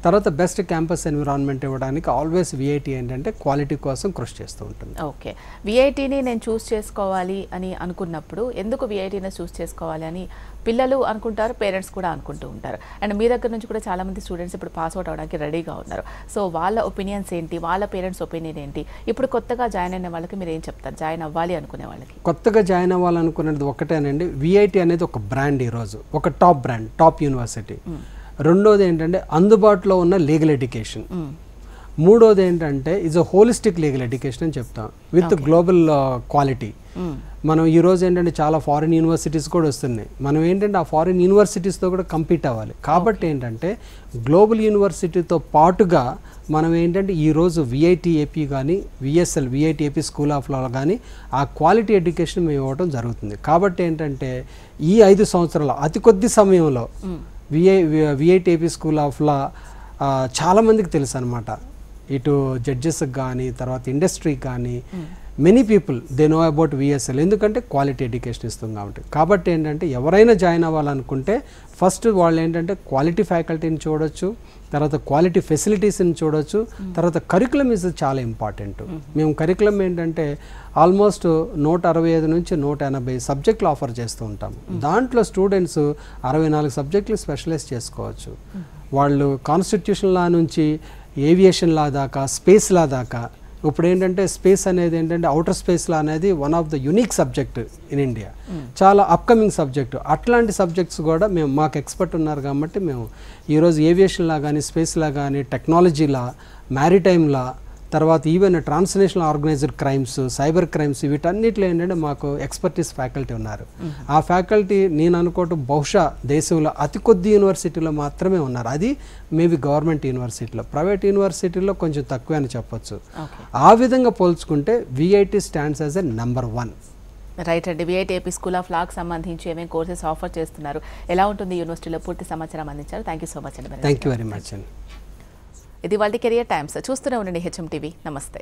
తర్వాత బెస్ట్ క్యాంపస్ ఎన్విరాన్మెంట్ ఇవ్వడానికి ఆల్వేస్ విఐటి ఏంటంటే క్వాలిటీ కోసం కృషి చేస్తూ ఉంటుంది. ఓకే, విఐటిని నేను చూస్ చేసుకోవాలి అని అనుకున్నప్పుడు ఎందుకు విఐటిని చూస్ చేసుకోవాలి అని పిల్లలు అనుకుంటారు, పేరెంట్స్ కూడా అనుకుంటూ ఉంటారు. అండ్ మీ దగ్గర నుంచి కూడా చాలామంది స్టూడెంట్స్ ఇప్పుడు పాస్ అవుట్ అవడానికి రెడీగా ఉన్నారు. సో వాళ్ళ ఒపీనియన్స్ ఏంటి, వాళ్ళ పేరెంట్స్ ఒపీనియన్ ఏంటి? ఇప్పుడు కొత్తగా జాయిన్ అయిన వాళ్ళకి మీరు ఏం చెప్తారు, జాయిన్ అవ్వాలి అనుకునే వాళ్ళకి? కొత్తగా జాయిన్ అవ్వాలనుకునేది ఒకటేనండి, విఐటి అనేది ఒక బ్రాండ్, ఈరోజు ఒక టాప్ బ్రాండ్, టాప్ యూనివర్సిటీ. రెండోది ఏంటంటే అందుబాటులో ఉన్న లీగల్ ఎడ్యుకేషన్. మూడోది ఏంటంటే it's a holistic legal education అని చెప్తాం విత్ గ్లోబల్ క్వాలిటీ. మనం ఈరోజు ఏంటంటే చాలా ఫారిన్ యూనివర్సిటీస్ కూడా వస్తున్నాయి. మనం ఏంటంటే ఆ ఫారిన్ యూనివర్సిటీస్తో కూడా కంపీట్ అవ్వాలి. కాబట్టి ఏంటంటే గ్లోబల్ యూనివర్సిటీతో పాటుగా మనం ఏంటంటే ఈరోజు విఐటి ఏపీ కానీ VSL VIT AP school of లా కానీ ఆ క్వాలిటీ ఎడ్యుకేషన్ మేము ఇవ్వడం జరుగుతుంది. కాబట్టి ఏంటంటే ఈ 5 సంవత్సరాల అతి కొద్ది సమయంలో విఐటి ఏపీ స్కూల్ ఆఫ్ లా చాలామందికి తెలుసు అనమాట. ఇటు జడ్జెస్కి కానీ తర్వాత ఇండస్ట్రీకి కానీ many people they know about VSL, ఎందుకంటే క్వాలిటీ ఎడ్యుకేషన్ ఇస్తుంది కాబట్టి ఏంటంటే ఎవరైనా జాయిన్ అవ్వాలనుకుంటే ఫస్ట్ వాళ్ళు ఏంటంటే క్వాలిటీ ఫ్యాకల్టీని చూడొచ్చు, తర్వాత క్వాలిటీ ఫెసిలిటీస్ని చూడొచ్చు, తర్వాత కరికులం ఇస్ చాలా ఇంపార్టెంట్. మేము కరికులం ఏంటంటే ఆల్మోస్ట్ 165 నుంచి 180 సబ్జెక్టులు ఆఫర్ చేస్తూ ఉంటాము. దాంట్లో స్టూడెంట్స్ 64 సబ్జెక్టులు స్పెషలైజ్ చేసుకోవచ్చు. వాళ్ళు కాన్స్టిట్యూషన్ లా నుంచి ఏవియేషన్ లా దాకా, స్పేస్ లా దాకా. ఇప్పుడు ఏంటంటే స్పేస్ అనేది ఏంటంటే అవుటర్ స్పేస్ లా అనేది one of the unique subject in India, చాలా అప్కమింగ్ సబ్జెక్టు. అట్లాంటి సబ్జెక్ట్స్ కూడా మేము మాకు ఎక్స్పర్ట్ ఉన్నారు కాబట్టి మేము ఈరోజు ఏవియేషన్ లా కానీ, స్పేస్ లా కానీ, టెక్నాలజీ లా, మ్యారిటైమ్ లా, తర్వాత even transnational organised crimes, cyber crimes, వీటన్నిటిలో ఏంటంటే మాకు ఎక్స్పర్టీస్ ఫ్యాకల్టీ ఉన్నారు. ఆ ఫ్యాకల్టీ నేను అనుకోవటం బహుశా దేశంలో అతి కొద్ది యూనివర్సిటీలో మాత్రమే ఉన్నారు. అది మేబీ గవర్నమెంట్ యూనివర్సిటీలో, ప్రైవేట్ యూనివర్సిటీలో కొంచెం తక్కువే అని చెప్పొచ్చు. ఆ విధంగా పోల్చుకుంటే VIT stands as a number 1. Right అండి, విఐటి ఏపీ స్కూల్ ఆఫ్ లాకి సంబంధించి ఏమేమి కోర్సెస్ ఆఫర్ చేస్తున్నారు, ఎలా ఉంటుంది యూనివర్సిటీలో, పూర్తి సమాచారం అందించారు. థ్యాంక్ యూ సో మచ్ అండి. థ్యాంక్ యూ వెరీ మచ్ అండి. ఇది వాళ్ళ కెరియర్ టైమ్స్. చూస్తూనే ఉండండి హెచ్ఎం టీవీ. నమస్తే.